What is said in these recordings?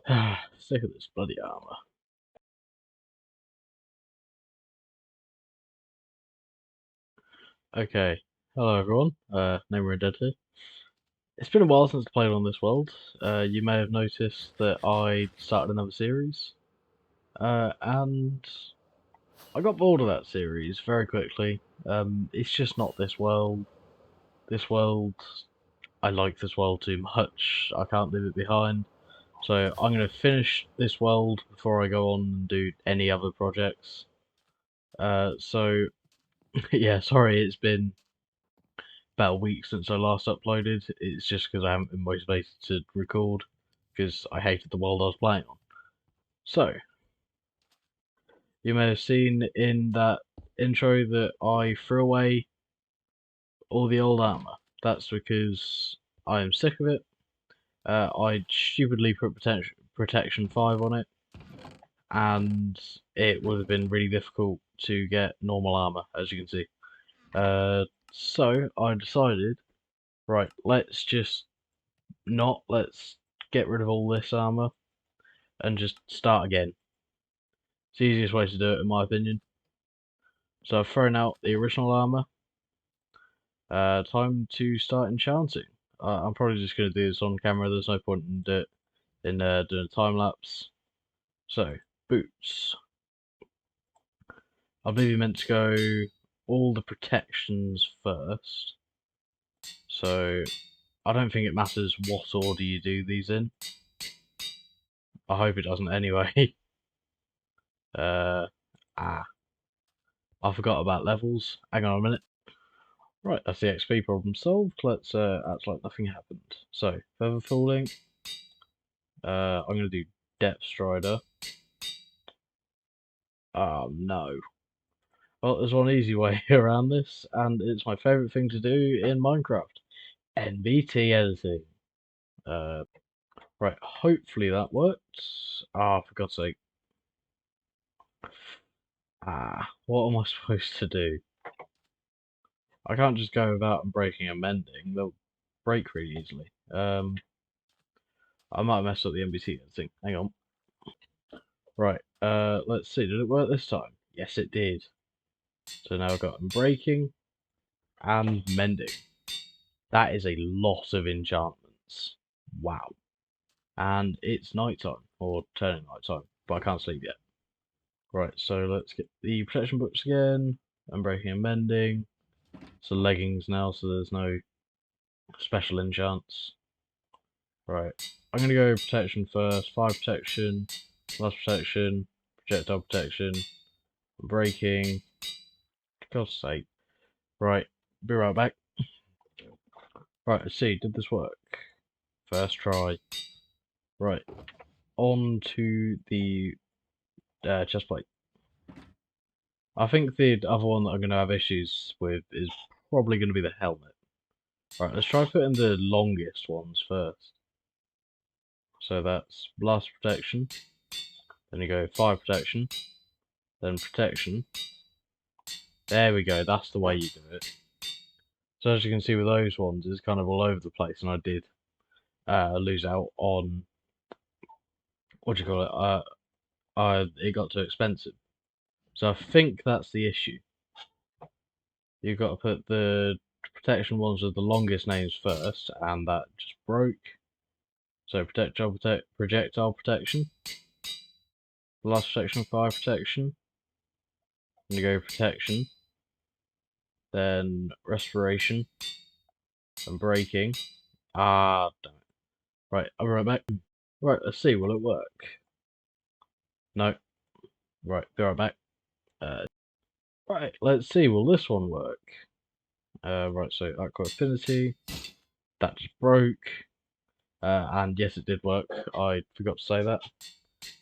Sick of this bloody armor. Okay, hello everyone. Name Dead here. It's been a while since I played on this world. You may have noticed that I started another series, and I got bored of that series very quickly. It's just not this world. This world, I like this world too much. I can't leave it behind. So I'm going to finish this world before I go on and do any other projects. So yeah, sorry, it's been about a week since I last uploaded. It's just because I haven't been motivated to record because I hated the world I was playing on. So, you may have seen in that intro that I threw away all the old armour. That's because I am sick of it. I stupidly put protection 5 on it, and it would have been really difficult to get normal armour, as you can see. So I decided, right, let's get rid of all this armor and just start again. It's the easiest way to do it, in my opinion. So I've thrown out the original armor. Time to start enchanting. I'm probably just going to do this on camera. There's no point in doing a time lapse. So boots. I believe you meant to go all the protections first. So I don't think it matters what order you do these in. I hope it doesn't anyway. I forgot about levels. Hang on a minute. Right, that's the XP problem solved. Let's act like nothing happened. So, feather falling. I'm gonna do depth strider. Oh no. Well, there's one easy way around this, and it's my favourite thing to do in Minecraft. NBT editing. Right, hopefully that works. Ah, for God's sake. What am I supposed to do? I can't just go without them breaking and mending. They'll break really easily. I might have messed up the NBT editing. Hang on. Right, let's see, did it work this time? Yes, it did. So now I've got breaking and mending. That is a lot of enchantments. Wow. And it's nighttime, or turning nighttime, but I can't sleep yet. Right, so let's get the protection books again, and breaking and mending. So leggings now, so there's no special enchants. Right, I'm gonna go protection first, 5 protection, last protection, projectile protection, breaking. For God's sake. Right, be right back. Right, let's see, did this work? First try. Right, on to the chest plate. I think the other one that I'm going to have issues with is probably going to be the helmet. Right, let's try putting the longest ones first. So that's blast protection, then you go 5 protection, then protection. There we go, that's the way you do it. So as you can see with those ones, it's kind of all over the place, and I did lose out on, what do you call it, it got too expensive. So I think that's the issue. You've got to put the protection ones with the longest names first, and that just broke. So projectile protection, blast protection, fire protection. And you go protection, then respiration, and braking. Ah, damn it. Right, I'll be right back. Right, let's see, will it work? No. Right, be right back. Right, let's see, will this one work? Right, so Aqua Affinity, that just broke. And yes, it did work. I forgot to say that.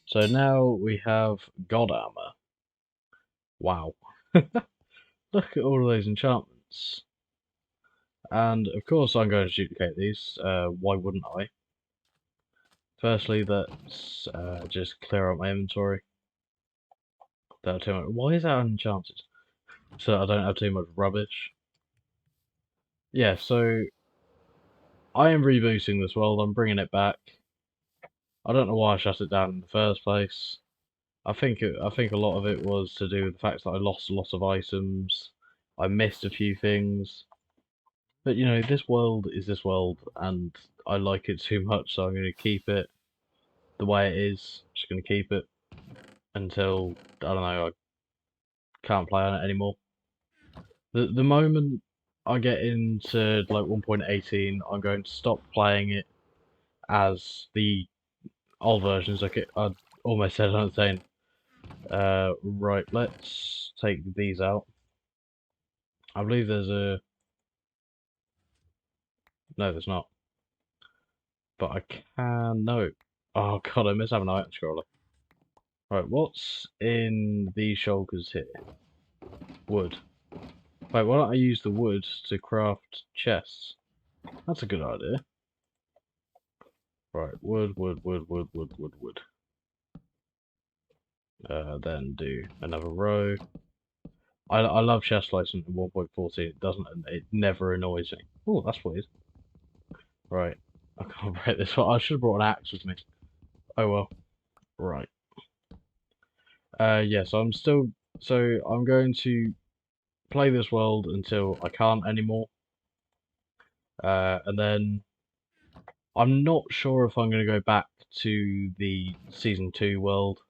So now we have God Armor. Wow. Look at all of those enchantments. And of course I'm going to duplicate these. Why wouldn't I? Firstly, let's just clear out my inventory. Why is that unenchanted? So I don't have too much rubbish. Yeah, so I am rebooting this world. I'm bringing it back. I don't know why I shut it down in the first place. I think a lot of it was to do with the fact that I lost a lot of items. I missed a few things. But you know, this world is this world, and I like it too much, so I'm going to keep it the way it is. Just going to keep it until, I don't know, I can't play on it anymore. The moment I get into like 1.18, I'm going to stop playing it as the old versions. Okay, I almost said unobtained. Right, let's take these out. I believe there's a... No, there's not. But I can... No. Oh god, I miss having an item scroller. Right, what's in these shulkers here? Wood. Wait, why don't I use the wood to craft chests? That's a good idea. Right, wood. Then do another row. I love chest placement in 1.14. It never annoys me. Oh, that's weird. Right, I can't break this one. I should have brought an axe with me. Oh well. Right. Yeah, so I'm going to play this world until I can't anymore. And then I'm not sure if I'm going to go back to the Season 2 world.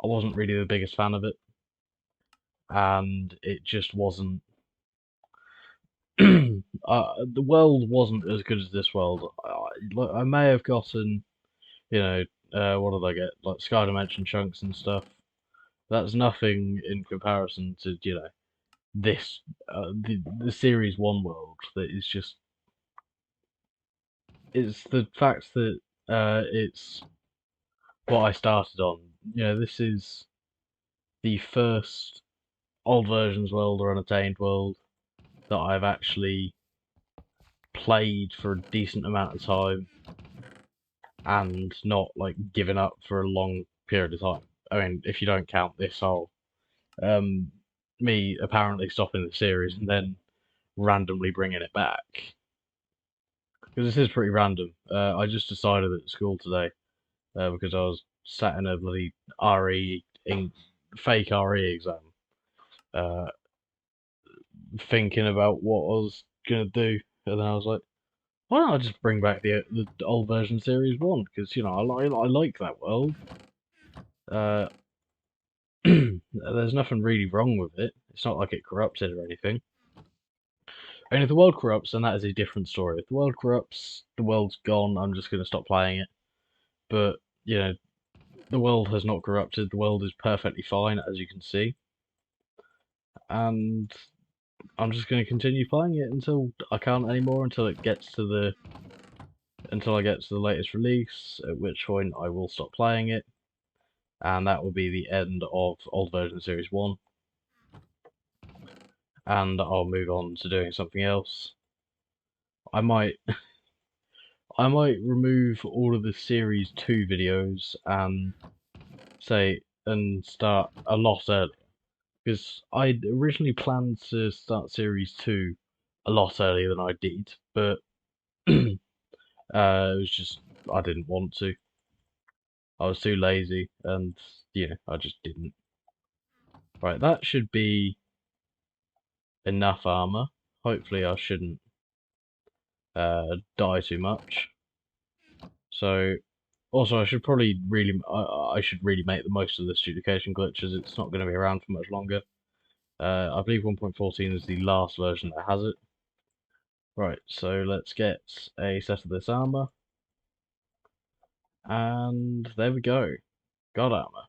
I wasn't really the biggest fan of it. And it just wasn't... the world wasn't as good as this world. I may have gotten, you know, what did I get? Like Sky Dimension chunks and stuff. That's nothing in comparison to, you know, this, the Series 1 world that is just... It's the fact that it's what I started on. You know, this is the first old versions world or unattained world that I've actually played for a decent amount of time and not like given up for a long period of time. I mean, if you don't count this whole me apparently stopping the series and then randomly bringing it back, because this is pretty random. I just decided at school today because I was sat in a bloody RE fake RE exam, uh, thinking about what I was gonna do, and then I was like, why don't I just bring back the old version Series 1? Because, you know, I like that world. There's nothing really wrong with it. It's not like it corrupted or anything. And if the world corrupts, then that is a different story. If the world corrupts, the world's gone, I'm just going to stop playing it. But, you know, the world has not corrupted. The world is perfectly fine, as you can see. And I'm just going to continue playing it until I can't anymore, until it gets to the... until I get to the latest release, at which point I will stop playing it. And that will be the end of Old Version Series 1. And I'll move on to doing something else. I might remove all of the Series 2 videos and start a lot earlier. Because I originally planned to start Series 2 a lot earlier than I did, but it was just, I didn't want to. I was too lazy, and, yeah, I just didn't. Right, that should be enough armor. Hopefully I shouldn't die too much. So, also I should probably I should really make the most of this duplication glitch, as it's not going to be around for much longer. I believe 1.14 is the last version that has it. Right, so let's get a set of this armor. And there we go. God armor.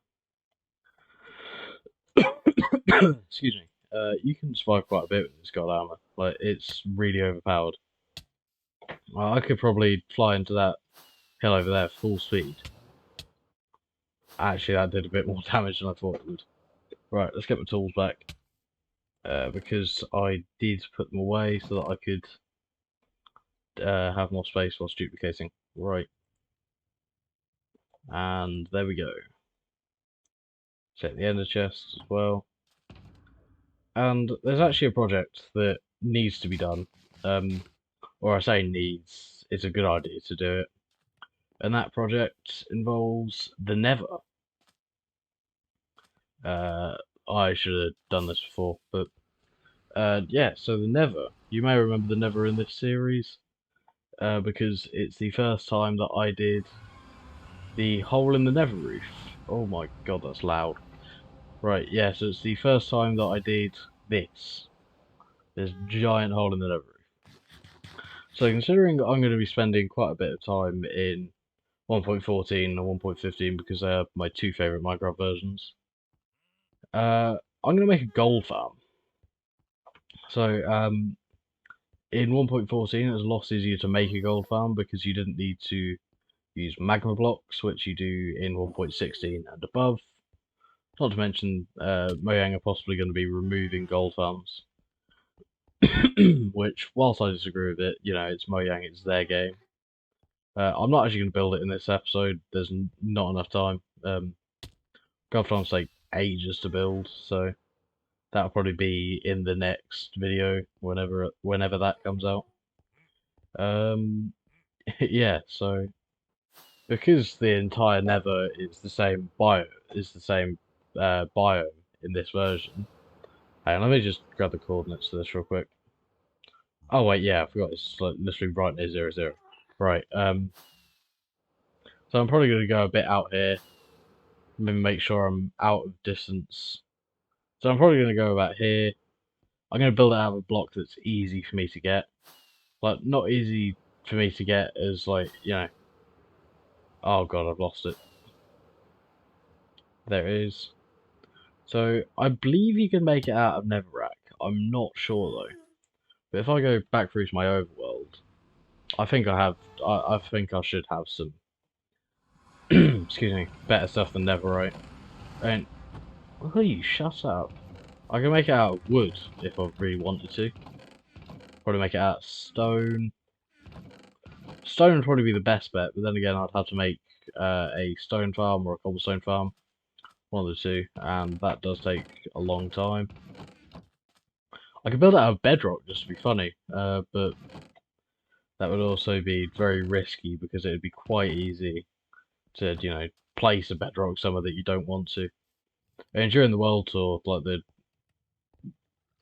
Excuse me. You can survive quite a bit with this god armor. Like, it's really overpowered. I could probably fly into that hill over there full speed. Actually, that did a bit more damage than I thought it would. Right, let's get my tools back. Because I did put them away so that I could have more space whilst duplicating. Right. And there we go. Check the ender chest as well. And there's actually a project that needs to be done. Or I say needs, it's a good idea to do it. And that project involves the Nether. I should have done this before, but yeah, so the Nether. You may remember the Nether in this series, because it's the first time that I did the hole in the Nether roof. Oh my god, that's loud. Right, yeah, so it's the first time that I did this. This giant hole in the Nether roof. So considering I'm going to be spending quite a bit of time in 1.14 and 1.15 because they are my two favourite Minecraft versions, I'm going to make a gold farm. So, in 1.14 it was a lot easier to make a gold farm because you didn't need to use magma blocks, which you do in 1.16 and above. Not to mention, Mojang are possibly going to be removing gold farms. Which, whilst I disagree with it, you know, it's Mojang, it's their game. I'm not actually going to build it in this episode, there's not enough time. Gold farms take ages to build, so that'll probably be in the next video, whenever that comes out. Yeah, so because the entire Nether is the same biome in this version. Hang on, let me just grab the coordinates for this real quick. Oh wait, yeah, I forgot it's like literally right near 0, 0. Right, so I'm probably gonna go a bit out here. Maybe make sure I'm out of distance. So I'm probably gonna go about here. I'm gonna build it out of a block that's easy for me to get. Like, not easy for me to get as, like, you know. Oh god, I've lost it. There it is. So I believe you can make it out of netherrack. I'm not sure though. But if I go back through to my overworld, I think I have. I think I should have some. Excuse me, better stuff than netherite. And will you shut up? I can make it out of wood if I really wanted to. Probably make it out of stone. Stone would probably be the best bet, but then again, I'd have to make a stone farm or a cobblestone farm, one of the two, and that does take a long time. I could build it out of bedrock just to be funny, but that would also be very risky because it would be quite easy to, you know, place a bedrock somewhere that you don't want to. And during the world tour, like the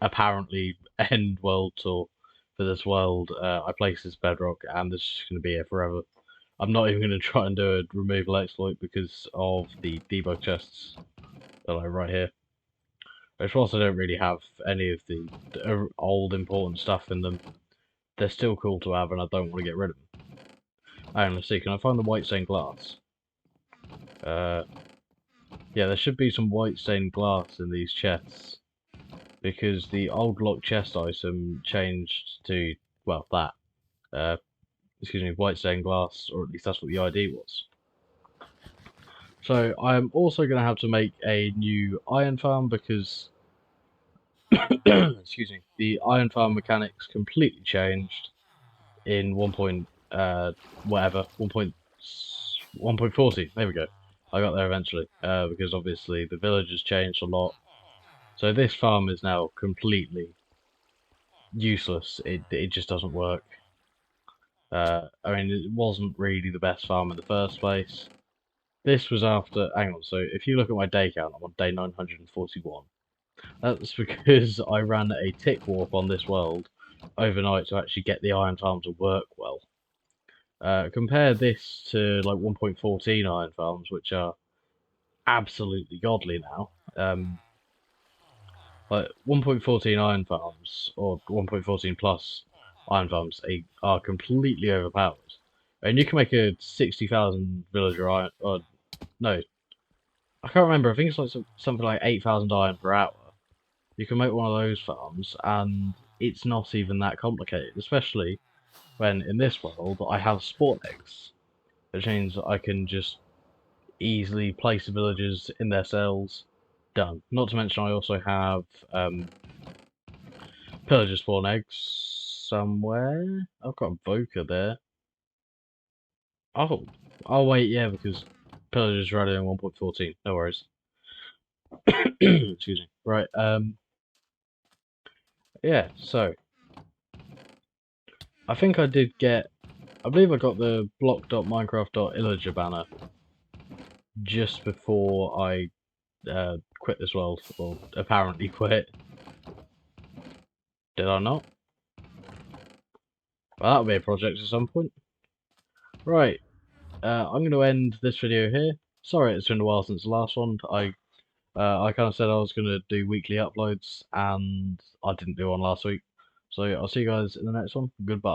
apparently end world tour for this world, I placed this bedrock and this is going to be here forever. I'm not even going to try and do a removal exploit because of the debug chests that are right here. Which, whilst I don't really have any of the old important stuff in them, they're still cool to have and I don't want to get rid of them. Hang on, let's see, can I find the white stained glass? Yeah, there should be some white stained glass in these chests. Because the old lock chest item changed to, well, that. Excuse me, white stained glass, or at least that's what the ID was. So I'm also going to have to make a new iron farm because, excuse me, the iron farm mechanics completely changed in 1. Whatever, 1.40. There we go. I got there eventually, because obviously the village has changed a lot. So this farm is now completely useless. It just doesn't work. I mean, it wasn't really the best farm in the first place. This was after. Hang on. So if you look at my day count, I'm on day 941. That's because I ran a tick warp on this world overnight to actually get the iron farm to work well. Compare this to like 1.14 iron farms, which are absolutely godly now. Like 1.14 iron farms or 1.14 plus iron farms are completely overpowered. And you can make a 60,000 villager iron. Or no, I can't remember. I think it's like something like 8,000 iron per hour. You can make one of those farms, and it's not even that complicated. Especially when in this world I have spawn eggs, which means I can just easily place the villagers in their cells. Done. Not to mention I also have pillager spawn eggs somewhere. I've got a Boca there. Oh, oh wait, yeah, because pillagers running in 1.14. No worries. Excuse me. Right. Yeah. So I think I did get I believe I got the block.minecraft.illager banner just before I quit this world, or apparently quit. Did I not? Well, that'll be a project at some point. Right, I'm going to end this video here. Sorry it's been a while since the last one. I kind of said I was going to do weekly uploads, and I didn't do one last week. So I'll see you guys in the next one. Goodbye.